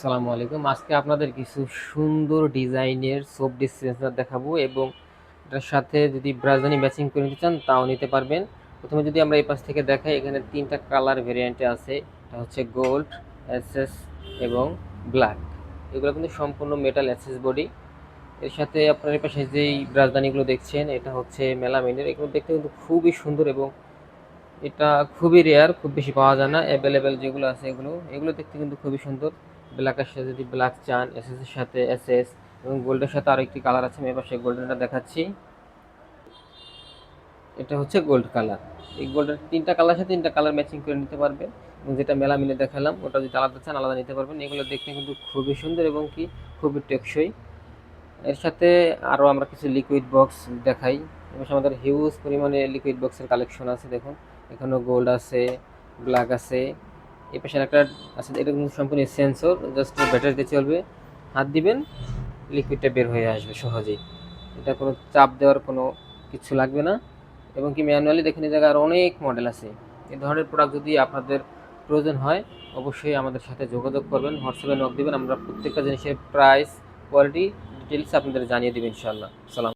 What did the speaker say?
আসসালামু আলাইকুম। আজকে আপনাদের কিছু সুন্দর ডিজাইনের সোপ ডিসপেন্সার দেখাবো এবং এটার সাথে যদি ব্রাশদানি ম্যাচিং করে নিতে চান তাও নিতে পারবেন। প্রথমে যদি আমরা এই পাশ থেকে দেখাই, এখানে ৩টা কালার ভেরিয়েন্টে আছে। এটা হচ্ছে গোল্ড, এসএস এবং ব্ল্যাক। এগুলো কিন্তু সম্পূর্ণ মেটাল এসএস বডি। এর সাথে আপনার এই পাশে যেই ব্রাশদানিগুলো দেখছেন এটা হচ্ছে মেলামাইনের। এগুলো দেখতে কিন্তু খুবই সুন্দর এবং এটা খুবই রেয়ার, খুব বেশি পাওয়া যায় না। অ্যাভেলেবেল যেগুলো আছে এগুলো দেখতে কিন্তু খুবই সুন্দর। ব্ল্যাকের সাথে যদি ব্ল্যাক চান, এসএস এর সাথে এসএস এবং গোল্ডের সাথে আরো একটি কালার আছে, আমি এবার সেই গোল্ডেনটা দেখাচ্ছি। এটা হচ্ছে গোল্ড কালার। এই গোল্ডের 3টা কালার সাথে 3টা কালার ম্যাচিং করে নিতে পারবেন এবং যেটা মেলামিনে দেখালাম ওটা যদি আলাদা চান আলাদা নিতে পারবেন। এগুলো দেখতে কিন্তু খুবই সুন্দর এবং কি খুবই টেকসই। এর সাথে আরও আমরা কিছু লিকুইড বক্স দেখাই। এবং আমাদের হিউজ পরিমাণে লিকুইড বক্সের কালেকশন আছে। দেখুন, এখানেও গোল্ড আছে, ব্ল্যাক আছে। এই পাশে একটা আছে, এটা কিন্তু সম্পূর্ণ সেন্সর, জাস্ট ব্যাটারি দিয়ে চলবে। হাত দিবেন, লিকুইডটা বের হয়ে আসবে সহজেই। এটা কোনো চাপ দেওয়ার কোনো কিছু লাগবে না। এবং কি ম্যানুয়ালি দেখুন, এই জায়গায় আর অনেক মডেল আছে। এই ধরনের প্রোডাক্ট যদি আপনাদের প্রয়োজন হয় অবশ্যই আমাদের সাথে যোগাযোগ করবেন, হোয়াটসঅ্যাপে নক দিবেন। আমরা প্রত্যেকটা জিনিসের প্রাইস, কোয়ালিটি, ডিটেলস আপনাদের জানিয়ে দেবেন ইনশাআল্লাহ। সালাম।